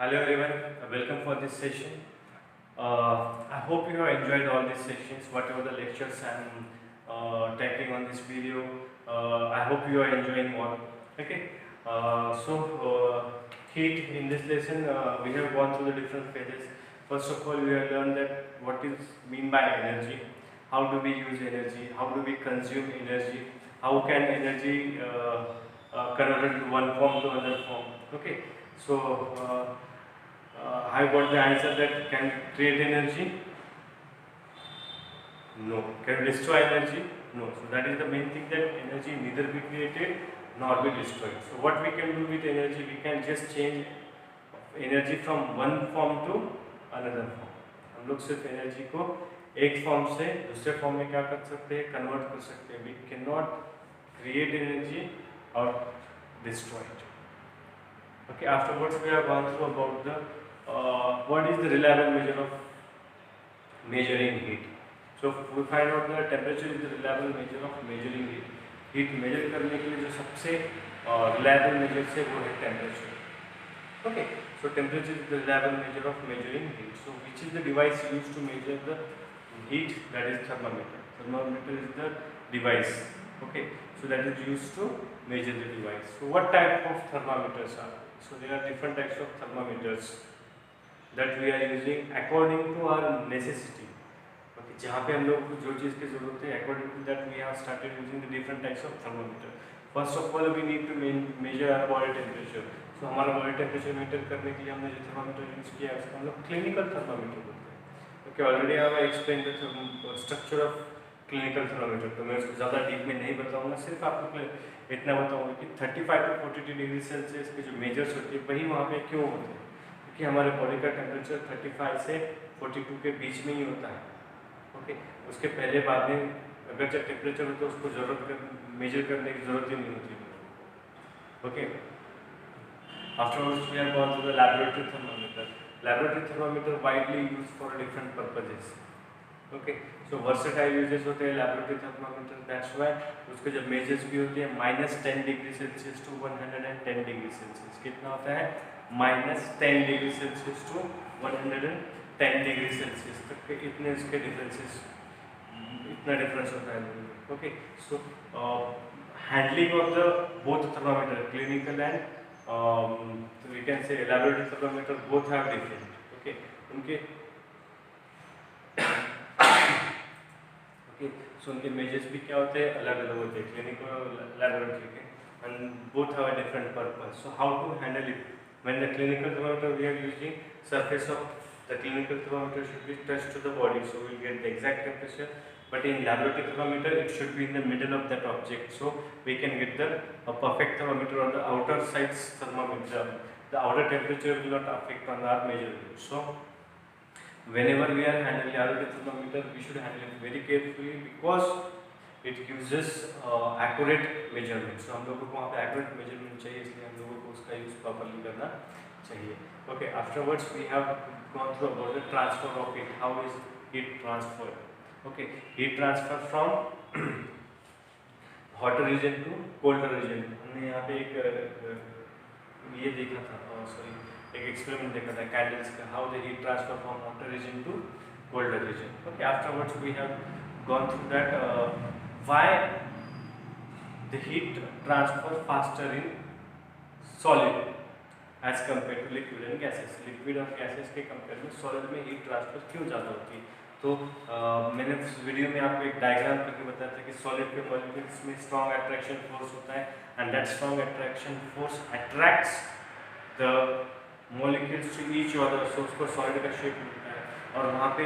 Hello everyone, welcome for this session. I hope you have enjoyed all these sessions, whatever the lectures I'm taking on this video. I hope you are enjoying all. Okay. Heat in this lesson we have gone through the different phases. First of all, we have learned that what is mean by energy, how do we use energy, how do we consume energy, how can energy convert into one form to another form. Okay. So. I got the answer that can create energy? No. Can destroy energy? No. So that is the main thing, that energy neither be created nor be destroyed. So what we can do with energy? We can just change energy from one form to another form. हम लोग सिर्फ energy को एक form से दूसरे form में क्या कर सकते हैं, कन्वर्ट कर सकते हैं. We can not create energy or destroy it. Okay, afterwards we have gone through about the what is the reliable measure of measuring heat. So we find out that temperature is the reliable measure of measuring heat. Heat measure करने के लिए जो सबसे reliable measure है वो है temperature. Okay, so temperature is the reliable measure of measuring heat. So which is the device used to measure the heat? That is thermometer. Thermometer is the device. Okay, so that is used to measure the device. So what type of thermometers are? So there are different types of thermometers that we are using according to our necessity. Okay, जहाँ पे हम लोग को जो चीज़ की ज़रूरत है, according to that we have started using the different types of thermometer. First of all, we need to measure our body temperature. So हमारा body temperature measure करने के लिए हमने जो thermometer use किया है उसको हम लोग clinical thermometer बोलते हैं. Okay, already I have explained the structure of clinical thermometer. तो मैं उसको ज़्यादा डीप में नहीं बताऊँगा, सिर्फ आपको इतना बताऊँगा कि 35 to 42 डिग्री सेल्सियस के जो मेजर्स होते हैं वही वहाँ पे क्यों होते हैं, क्योंकि हमारे बॉडी का टेम्परेचर 35 से 42 के बीच में ही होता है. ओके, उसके पहले बाद में अगर जब टेम्परेचर हो तो उसको मेजर करने की ज़रूरत ही नहीं होती. Okay, afterwards we have gone to the laboratory thermometer. Laboratory thermometer widely use for different purposes. Okay, so versatile uses होते हैं लैबोरेटरी थर्मामीटर. दैट्स व्हाई उसके जब मेजर्स भी होते हैं -10 degree Celsius to 110 degree Celsius. कितना होता है? -10 degree Celsius to 110 degree Celsius तक के इतने इसके डिफरेंसेस, इतना डिफरेंस होता है. Okay, so handling of the both thermometer, clinical and we can say laboratory thermometer, both have different. Okay, उनके सो उनके मेजर्स भी क्या होते हैं, अलग अलग होते हैं, क्लिनिकल और लैबोरेटरी के, and both have a different purpose. So how to handle it? When the clinical thermometer we are using, surface of the clinical thermometer should be touched to the body, so we will get the exact temperature. But in laboratory thermometer it should be in the middle of that object, so we can get the perfect thermometer on the outer sides thermometer. The outer temperature will not affect on our measurement. So whenever we are handling laboratory thermometer, we should handle it very carefully because it gives us accurate measurement. So हम लोगों को वहाँ पे accurate measurement चाहिए, इसलिए हम लोगों को उसका use properly करना चाहिए. Okay, afterwards we have gone through about the transfer of heat. How is heat transfer? Okay, heat transfer from hotter region to colder region. हमने यहाँ पे एक ये देखा था, सॉरी, एक एक्सपेरिमेंट देखा था कैंडल्स का, how the heat transfer from hotter region to colder region. Okay, afterwards we have gone through that why the heat transfer faster in solid as compare to liquid and gases. Liquid और gases के compare में solid में heat transfer क्यों ज़्यादा होती है? तो मैंने उस वीडियो में आपको एक डायग्राम करके बताया था कि सॉलिड के मॉलिक्यूल्स में स्ट्रॉन्ग अट्रैक्शन फोर्स होता है, and that strong attraction force attracts the molecules to each other. So उसको सॉलिड का शेप मिलता है और वहाँ पे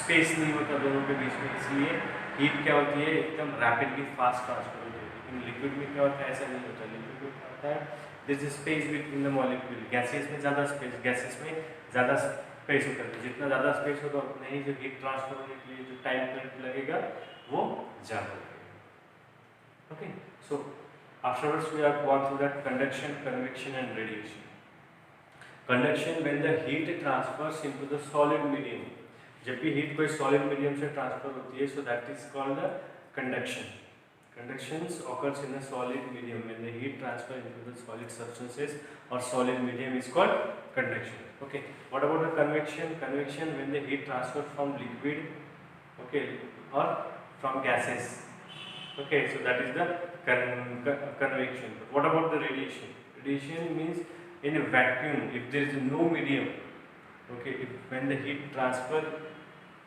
स्पेस नहीं होता दोनों के बीच में, इसलिए हीट क्या होती है, एकदम रैपिडली फास्ट ट्रांसफर होती है. लेकिन लिक्विड में क्या होता है, ऐसा नहीं होता. लिक्विड में क्या होता है, this space between the molecule. Gases में ज़्यादा स्पेस, गैसेस में ज़्यादा स्पेस होता है. जितना ज़्यादा स्पेस होगा उतना ही जो हीट ट्रांसफर होने के लिए जो टाइम पीरियड लगेगा वो ज़्यादा लगेगा. Okay, so afterwards we have gone through that conduction, convection and radiation. Conduction, when the heat transfers into the solid medium. जब भी हीट कोई सॉलिड मीडियम से ट्रांसफर होती है, so that is called the conduction. Conductions occurs in a solid medium when the heat transfer into the solid substances or solid medium is called conduction. Okay. What about the convection? Convection when the heat transfer from liquid, okay, or from gases. Okay, so that is the convection. But what about the radiation? Radiation means in a vacuum, if there is no medium, okay, when the heat transfer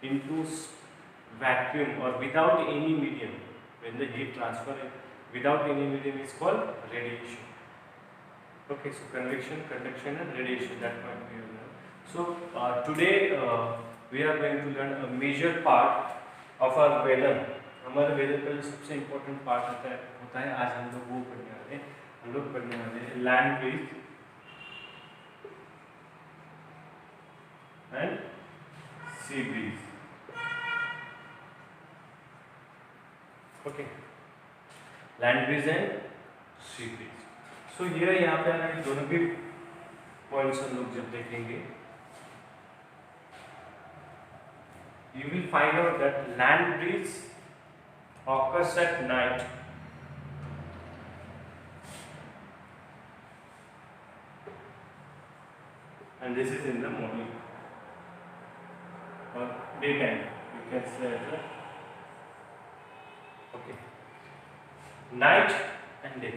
into vacuum or without any medium, when the heat transfer without any medium is called radiation. Okay, so convection, conduction and radiation, that point we have learned. So today we are going to learn a major part of our weather. हमारे weather का जो सबसे important part होता है आज हम लोग वो पढ़ने वाले हैं। हम लोग पढ़ने वाले हैं land breeze and sea breeze. Okay, land breeze and sea breeze. So ये यहाँ पे हमें दोनों भी पॉइंट्स हम लोग जब देखेंगे, you will find out that land breeze occurs at night and this is in the morning or daytime, you can say that. Okay, night and day.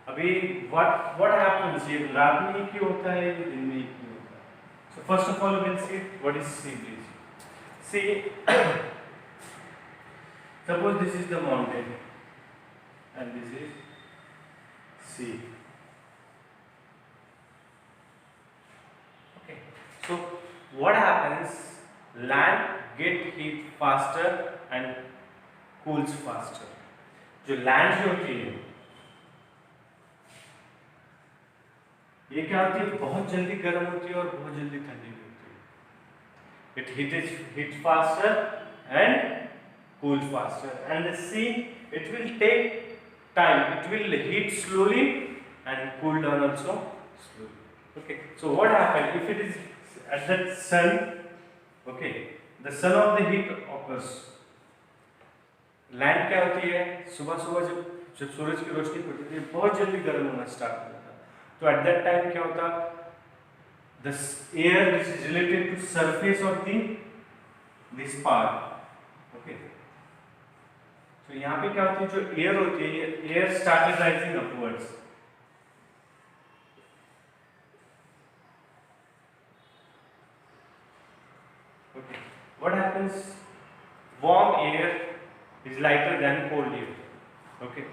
अभी what happens, ये रात में ही क्यों होता है, दिन में ही क्यों होता है? So first of all we will see what is sea breeze. See, suppose this is the mountain and this is sea. Okay, so what happens? Land get heat faster and cools faster. जो land जो होती है ये क्या होती है, बहुत जल्दी गर्म होती है और बहुत जल्दी ठंडी होती है। It heats faster and cools faster, and the sea, it will take time. It will heat slowly and cool down also slowly. Okay, so what happens if it is at the sun? Okay, the sun of the heat occurs. Land क्या होती है, सुबह सुबह जब सूरज की रोशनी पड़ती है बहुत जल्दी गर्म होना स्टार्ट हो जाता है। तो at that time क्या होता, the air which is related to surface of this part. Okay, तो यहाँ पे क्या होती है, जो एयर होती है, air started rising upwards. Okay, what happens? Warm air is lighter than cold air. Okay,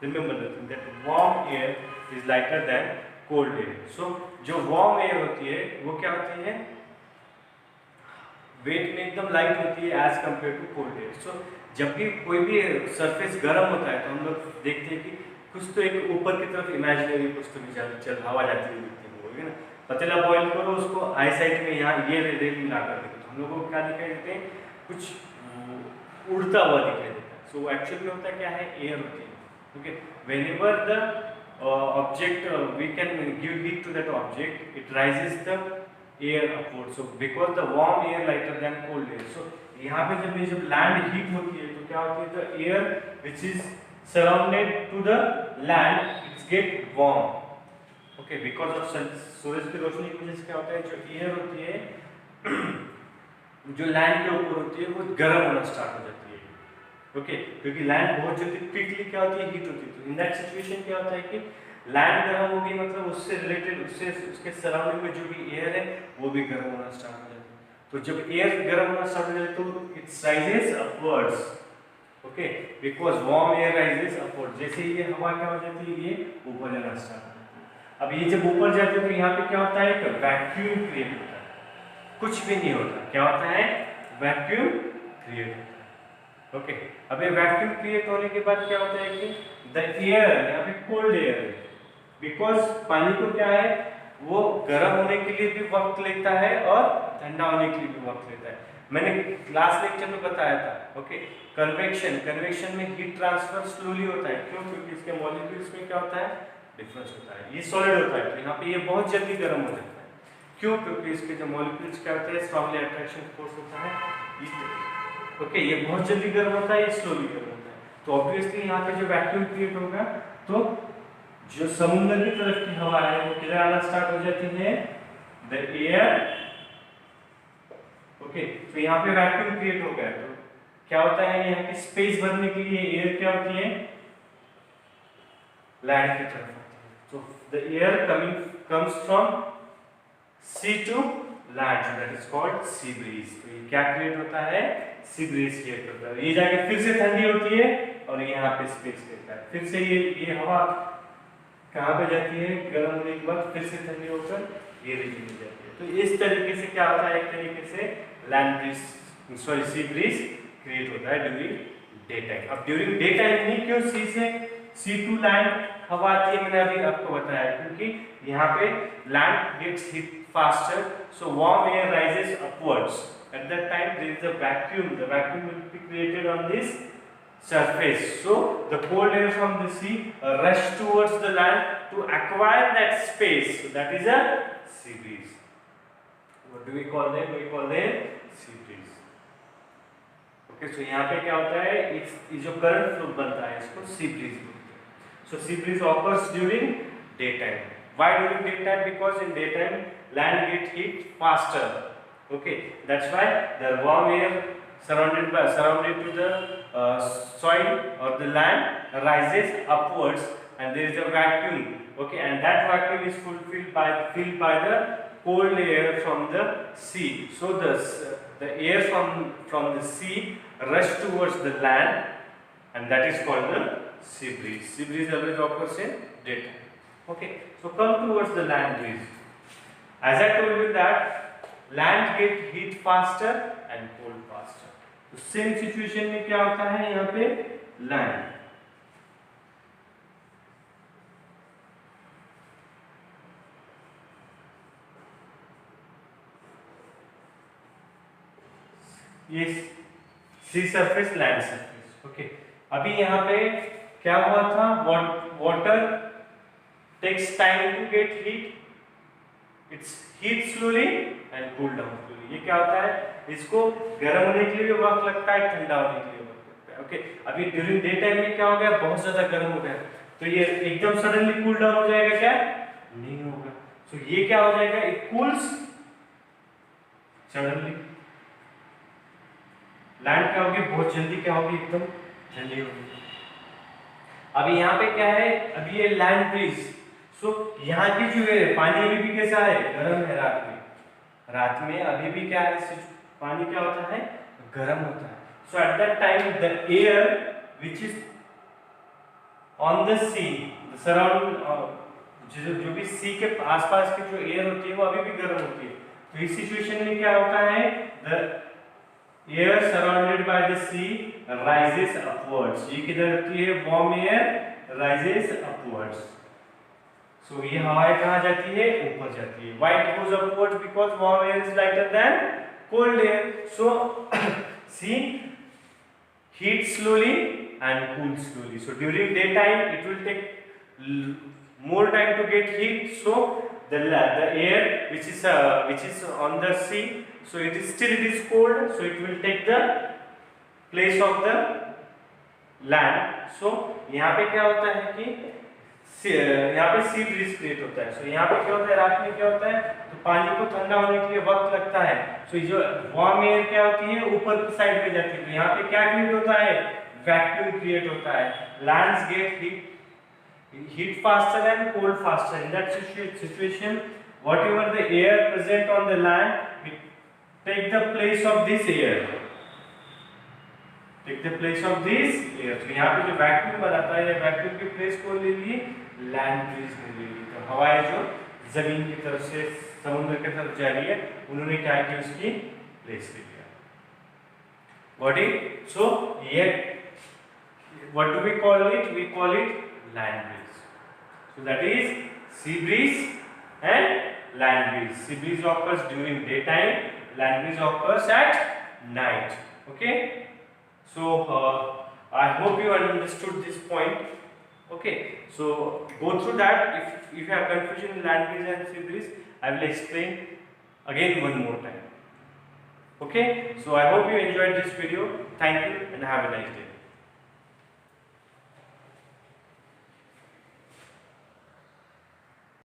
remember that warm air is lighter than cold air. So जो warm air होती है वो क्या होती है, वेट में एकदम लाइट होती है as compared to cold air. So जब भी कोई भी सरफेस गर्म होता है तो हम लोग देखते हैं कि कुछ तो एक ऊपर की तरफ इमेजिनरी कुछ तो चल हवा जाती हुई दिखती है ना। पतीला बॉईल करो उसको आई साइड में यहाँ ये रेल मिला कर देखो तो हम लोगों को क्या दिखाई देते हैं, कुछ उड़ता हुआ दिखाई देता है। सो एक्चुअली होता क्या है, एयर होती है। Okay, whenever the object we can give heat to that object, it rises the air upward. So because the warm air lighter than cold air. So यहाँ पे जब land heat होती है तो क्या होती है, the air which is surrounded to the land it get warm. Okay, because of सूरज की रोशनी की वजह से क्या होता है, जो air होती है जो land के ऊपर होती है वो गर्म होना स्टार्ट हो जाती है। ओके, क्योंकि लैंड बहुत जल्दी क्विकली क्या होती है, हीट होती है। तो इन दैट सिचुएशन क्या होता है कि लैंड गर्म होगी, मतलब उससे रिलेटेड उसके सराउंडिंग में जो भी एयर है वो भी गर्म होना स्टार्ट हो जाता है। तो जब एयर गर्म होना स्टार्ट हो जाए तो it rises upwards. Okay, because warm air rises upward. जैसे ये हवा क्या हो जाती है, ये ऊपर जाना स्टार्ट हो जाती है। अब ये जब ऊपर जाती है तो यहाँ पे क्या होता है, एक वैक्यूम क्रिएट होता है, कुछ भी नहीं होता। क्या होता है, वैक्यूम क्रिएट होता है। ओके, अब ये वैक्यूम क्रिएट होने के बाद क्या होता है कि द एयर, यहाँ पे कोल्ड एयर है, बिकॉज पानी को क्या है वो गर्म होने के लिए भी वक्त लेता है और ठंडा होने के लिए भी वक्त लेता है। मैंने लास्ट लेक्चर में बताया था। ओके, कन्वेक्शन में हीट ट्रांसफर स्लोली होता है। क्यों? क्योंकि इसके मॉलिक्यूल्स में क्या होता है, डिफरेंस होता है। ये सॉलिड होता है तो यहाँ पे ये बहुत जल्दी गर्म हो जाता है। क्यों? क्योंकि इसके जो मॉलिक्यूल्स क्या होते हैं, स्ट्रॉन्गली अट्रैक्शन फोर्स होता है। ओके, ये बहुत जल्दी गर्म होता है, ये स्लोली गर्म होता है। तो ऑब्वियसली यहाँ पे जो वैक्यूम क्रिएट होगा तो जो समुद्र की तरफ की हवा है वो किधर आना स्टार्ट हो जाती है, द एयर। ओके, तो यहाँ पे वैक्यूम क्रिएट हो गया, तो क्या होता है यहाँ की स्पेस भरने के लिए एयर क्या होती है, लैंड की तरफ आती है। तो the air comes from sea to land, that is called sea breeze. तो ये क्या क्रिएट होता है, सी ब्रीज क्रिएट होता है। ये जाके फिर से ठंडी होती है और यहाँ पे स्पेस लेता है, फिर से ये हवा कहाँ पे जाती है, गर्म होने के बाद फिर से ठंडी होकर ये रीजन में जाती है। तो इस तरीके से क्या होता है, एक तरीके से land breeze sorry sea breeze create होता है ड्यूरिंग डे टाइम। अब ड्यूरिंग डे टाइम नहीं, क्यों सी से सी टू लैंड हवा आती है, मैंने अभी आपको बताया, क्योंकि यहाँ पे land gets heat faster, so warm air rises upwards. At that time there is a vacuum, the vacuum will be created on this surface, so the cold air from the sea rush towards the land to acquire that space, so that is a sea breeze. What do we call them, we call them sea breeze. Okay, so यहाँ पे क्या होता है, इस जो current flow बनता है इसको sea breeze बोलते हैं। So sea breeze occurs during daytime. Why during daytime? Because in daytime land get heat faster. Okay, that's why the warm air surrounded to the soil or the land rises upwards, and there is a vacuum. Okay, and that vacuum is filled by the cold air from the sea. So the air from the sea rush towards the land, and that is called the sea breeze. Sea breeze always occurs in daytime. Okay, so come towards the land breeze. As I told you that land get heat faster and cold faster. तो same situation में क्या होता है यहाँ पे land, ये sea surface land surface. Okay, अभी यहाँ पे क्या हुआ था, water takes time to get heat, it's heat slowly and cool down slowly. ये क्या होता है, इसको गर्म होने के लिए वक्त लगता है, ठंडा होने के लिए वक्त लगता है। ओके, अभी ड्यूरिंग डे टाइम में क्या हो गया, बहुत ज्यादा गर्म हो गया, तो ये एकदम सडनली कूल डाउन हो जाएगा क्या, नहीं होगा। तो ये क्या हो जाएगा, इट कूल्स सडनली। लैंड क्या होगी, बहुत जल्दी क्या होगी, एकदम ठंडी होगी। अभी यहाँ पे क्या है, अभी ये लैंड ब्रीज, सो यहाँ की जो है पानी अभी भी कैसा है, गर्म है। रात में अभी भी क्या है, पानी क्या होता है, गर्म होता है। So at that time the air which is on the sea surround, जो भी सी के आसपास की जो एयर होती है वो अभी भी गर्म होती है। तो इस सिचुएशन में क्या होता है, the air surrounded by the sea rises upwards. ये किधर होती है, warm air rises upwards. So ये हवाएं कहाँ जाती है, ऊपर जाती है। Why it goes upwards? Because warm air is lighter than cold air. So see, heat slowly and cool slowly. So during daytime it will take more time to get heat. So the air which is on the sea, so it is cold. So it will take the place of the land. So यहाँ पे क्या होता है कि यहाँ पे sea breeze create होता है। सो यहाँ पे क्या होता है, रात में क्या होता है, तो पानी को ठंडा होने के लिए वक्त लगता है। सो जो वार्म एयर क्या होती है, ऊपर की साइड में जाती है। तो यहाँ पे क्या क्रिएट होता है, वैक्यूम क्रिएट होता है। Lands get heat faster and cold faster. In that situation whatever the air present on the land take the place of this air, take the place of this air. तो यहाँ पे जो vacuum बनाता है, vacuum की place को ले लिए लैंड ब्रीज ने ले ली। तो हवाएं जो जमीन की तरफ से समुद्र की तरफ जा रही है, उन्होंने क्या किया, उसकी प्लेस ले लिया। Got it? So what do we call it? We call it land breeze. So that is sea breeze and land breeze. Sea breeze occurs during daytime, land breeze occurs at night. Okay? So I hope you understood this point. Okay, so go through that. If you have confusion in land breeze and sea breeze, I will explain again one more time. Okay, so I hope you enjoyed this video. Thank you and have a nice day.